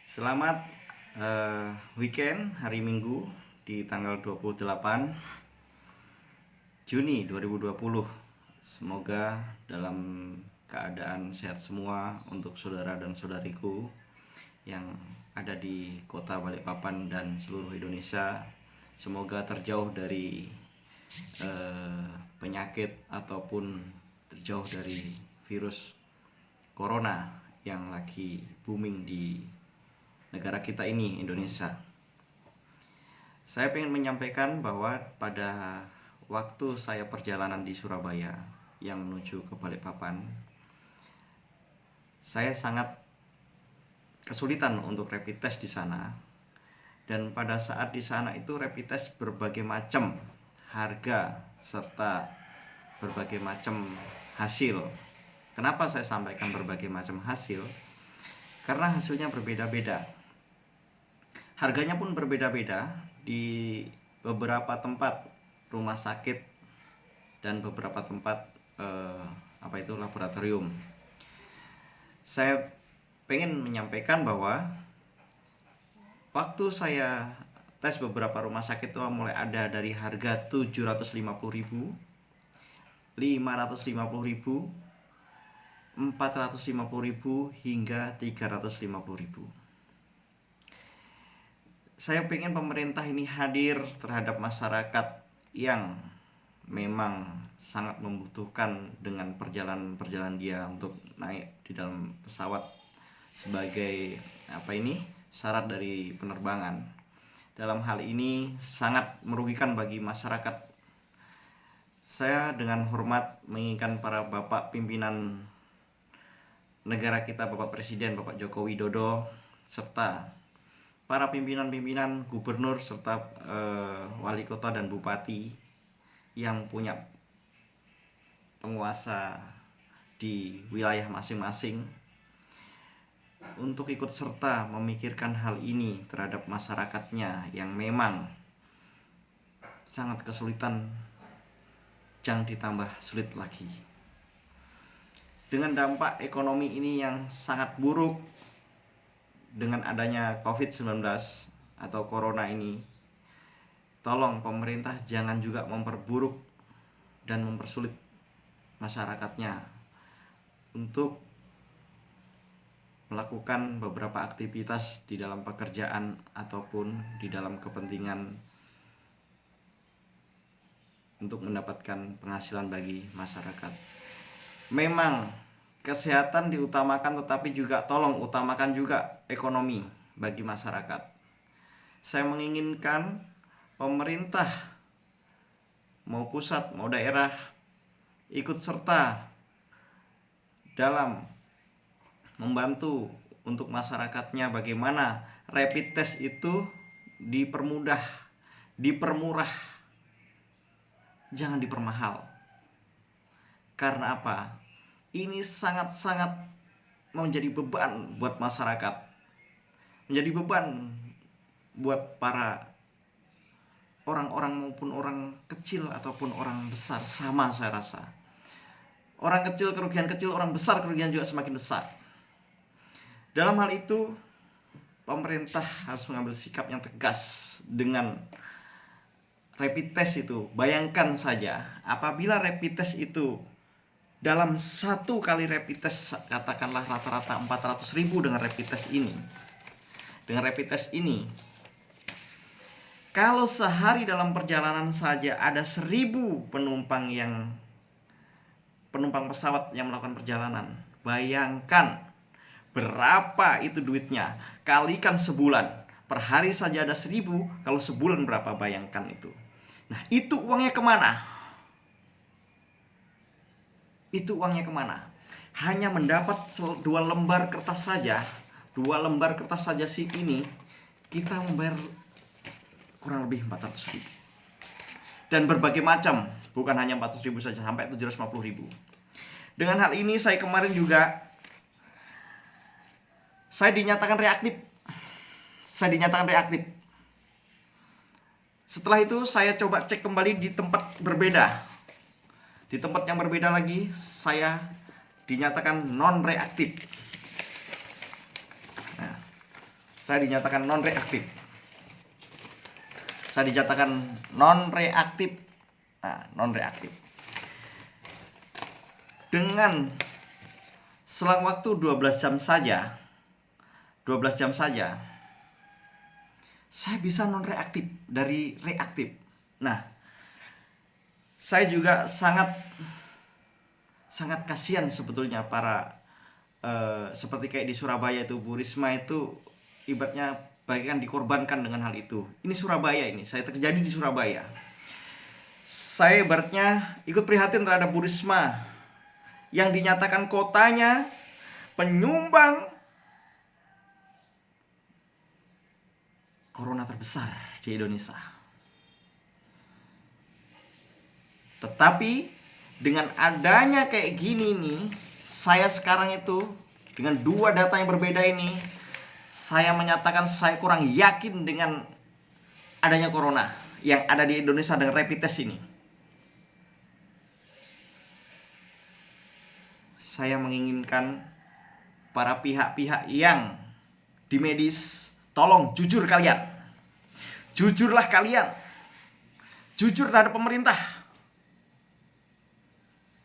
Selamat weekend hari Minggu di tanggal 28 Juni 2020. Semoga dalam keadaan sehat semua untuk saudara dan saudariku yang ada di kota Balikpapan dan seluruh Indonesia. Semoga terjauh dari penyakit ataupun terjauh dari virus corona yang lagi booming di negara kita ini, Indonesia. Saya ingin menyampaikan bahwa pada waktu saya perjalanan di Surabaya yang menuju ke Balikpapan, saya sangat kesulitan untuk rapid test di sana. Dan pada saat di sana itu rapid test berbagai macam harga serta berbagai macam hasil. Kenapa saya sampaikan berbagai macam hasil? Karena hasilnya berbeda-beda. Harganya pun berbeda-beda di beberapa tempat rumah sakit dan beberapa tempat laboratorium. Saya pengen menyampaikan bahwa waktu saya tes beberapa rumah sakit itu mulai ada dari harga 750.000, 550.000, 450.000 hingga 350.000. Saya pengen pemerintah ini hadir terhadap masyarakat yang memang sangat membutuhkan dengan perjalanan dia untuk naik di dalam pesawat sebagai syarat dari penerbangan. Dalam hal ini sangat merugikan bagi masyarakat. Saya dengan hormat menginginkan para bapak pimpinan negara kita, Bapak Presiden, Bapak Joko Widodo, serta para pimpinan-pimpinan gubernur serta wali kota dan bupati yang punya penguasa di wilayah masing-masing untuk ikut serta memikirkan hal ini terhadap masyarakatnya yang memang sangat kesulitan, jangan ditambah sulit lagi. Dengan dampak ekonomi ini yang sangat buruk dengan adanya COVID-19 atau Corona ini, tolong pemerintah jangan juga memperburuk dan mempersulit masyarakatnya untuk melakukan beberapa aktivitas di dalam pekerjaan ataupun di dalam kepentingan untuk mendapatkan penghasilan bagi masyarakat. Memang kesehatan diutamakan, tetapi juga tolong utamakan juga ekonomi bagi masyarakat. Saya menginginkan pemerintah mau pusat mau daerah ikut serta dalam membantu untuk masyarakatnya bagaimana rapid test itu dipermudah, dipermurah, jangan dipermahal. Karena apa? Ini sangat-sangat menjadi beban buat masyarakat, menjadi beban buat para orang-orang maupun orang kecil ataupun orang besar. Sama saya rasa, orang kecil kerugian kecil, orang besar kerugian juga semakin besar. Dalam hal itu pemerintah harus mengambil sikap yang tegas dengan rapid test itu. Bayangkan saja apabila rapid test itu dalam satu kali rapid test, katakanlah rata-rata 400.000 dengan rapid test ini. Dengan rapid test ini, kalau sehari dalam perjalanan saja ada 1.000 penumpang pesawat yang melakukan perjalanan, bayangkan berapa itu duitnya. Kalikan sebulan, per hari saja ada 1.000, kalau sebulan berapa, bayangkan itu. Nah, itu uangnya kemana? Itu uangnya kemana? Hanya mendapat 2 lembar kertas saja. 2 lembar kertas saja SIP ini kita membayar kurang lebih 400.000. Dan berbagai macam, bukan hanya 400.000 saja, sampai 750.000. Dengan hal ini saya kemarin juga dinyatakan reaktif. Setelah itu saya coba cek kembali di tempat berbeda. Di tempat yang berbeda lagi saya dinyatakan non reaktif. Nah, Saya dinyatakan non reaktif. Saya dinyatakan non reaktif. Nah, non reaktif. Dengan selang waktu 12 jam saja, 12 jam saja, saya bisa non reaktif dari reaktif. Nah, saya juga sangat kasihan sebetulnya para seperti kayak di Surabaya itu, Bu Risma itu ibaratnya bagaikan dikorbankan dengan hal itu. Ini Surabaya, ini saya terjadi di Surabaya. Saya ibaratnya ikut prihatin terhadap Bu Risma yang dinyatakan kotanya penyumbang corona terbesar di Indonesia. Tetapi dengan adanya kayak gini nih, saya sekarang itu dengan dua data yang berbeda ini, saya menyatakan saya kurang yakin dengan adanya corona yang ada di Indonesia dengan rapid test ini. Saya menginginkan para pihak-pihak yang di medis, tolong jujur kalian. Jujurlah kalian. Jujur terhadap pemerintah.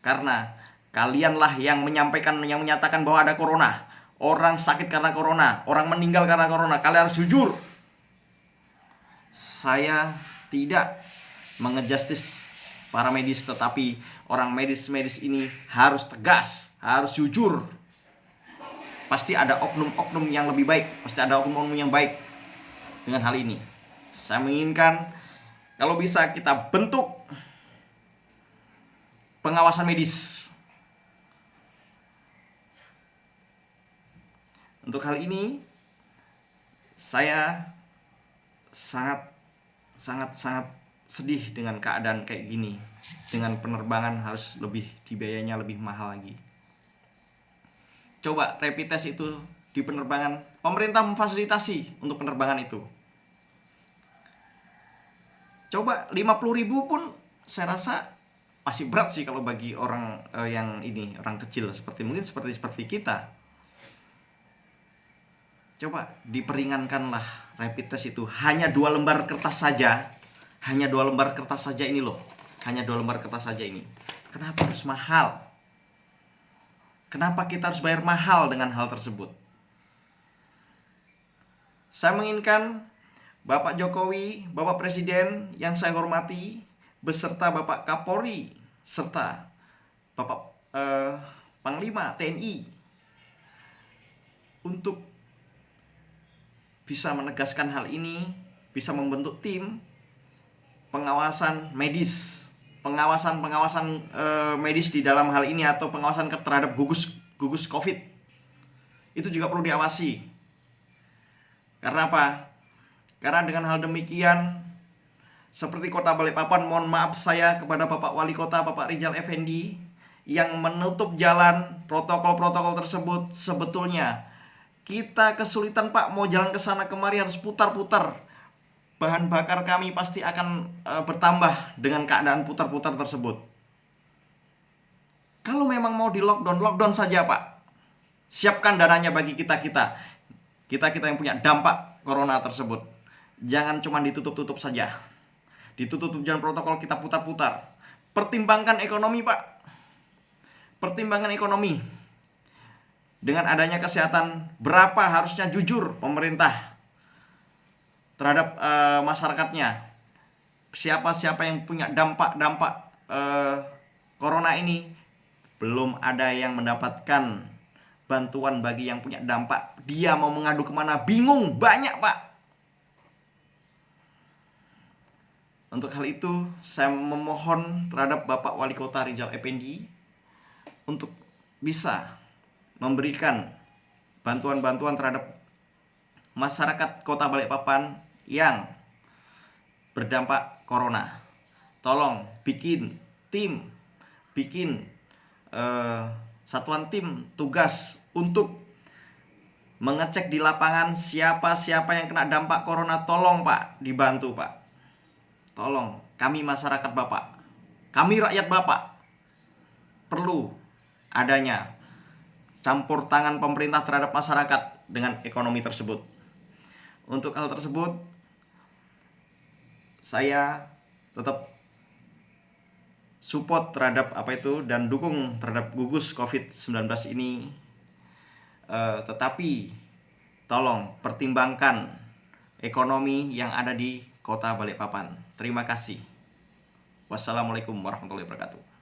Karena kalianlah yang menyampaikan, yang menyatakan bahwa ada corona. Orang sakit karena corona, orang meninggal karena corona. Kalian harus jujur. Saya tidak mengejustis para medis, tetapi orang medis ini harus tegas, harus jujur. Pasti ada oknum-oknum yang lebih baik, pasti ada oknum-oknum yang baik dengan hal ini. Saya menginginkan kalau bisa kita bentuk pengawasan medis. Untuk hal ini saya sangat sedih dengan keadaan kayak gini. Dengan penerbangan harus lebih dibiayanya lebih mahal lagi. Coba rapid test itu di penerbangan, pemerintah memfasilitasi untuk penerbangan itu. Coba 50.000 pun saya rasa masih berat sih kalau bagi orang yang ini, orang kecil mungkin seperti kita. Coba diperingankanlah rapid test itu, hanya 2 lembar kertas saja. Hanya 2 lembar kertas saja ini loh. Hanya 2 lembar kertas saja ini. Kenapa harus mahal? Kenapa kita harus bayar mahal dengan hal tersebut? Saya menginginkan Bapak Jokowi, Bapak Presiden yang saya hormati, beserta Bapak Kapolri, serta Bapak Panglima TNI untuk bisa menegaskan hal ini, bisa membentuk tim pengawasan medis, pengawasan medis di dalam hal ini, atau pengawasan terhadap gugus COVID. Itu juga perlu diawasi. Karena apa? Karena dengan hal demikian, seperti Kota Balikpapan, mohon maaf saya kepada Bapak Wali Kota, Bapak Rizal Effendi, yang menutup jalan protokol-protokol tersebut. Sebetulnya kita kesulitan Pak, mau jalan ke sana kemari harus putar-putar. Bahan bakar kami pasti akan bertambah dengan keadaan putar-putar tersebut. Kalau memang mau di lockdown saja Pak. Siapkan dananya bagi kita yang punya dampak corona tersebut. Jangan cuma ditutup-tutup saja. Ditutup jalan protokol, kita putar-putar. Pertimbangkan ekonomi Pak. Pertimbangan ekonomi. Dengan adanya kesehatan, berapa harusnya jujur pemerintah terhadap masyarakatnya. Siapa yang punya dampak corona ini, belum ada yang mendapatkan bantuan bagi yang punya dampak. Dia mau mengadu kemana, bingung, banyak Pak. Untuk hal itu saya memohon terhadap Bapak Wali Kota Rizal Effendi untuk bisa memberikan bantuan-bantuan terhadap masyarakat Kota Balikpapan yang berdampak corona. Tolong bikin tim, satuan tim tugas untuk mengecek di lapangan siapa yang kena dampak corona. Tolong Pak, dibantu Pak. Tolong, kami masyarakat Bapak, kami rakyat Bapak, perlu adanya campur tangan pemerintah terhadap masyarakat dengan ekonomi tersebut. Untuk hal tersebut, saya tetap support terhadap dan dukung terhadap gugus COVID-19 ini. Tetapi tolong pertimbangkan ekonomi yang ada di Kota Balikpapan. Terima kasih. Wassalamualaikum warahmatullahi wabarakatuh.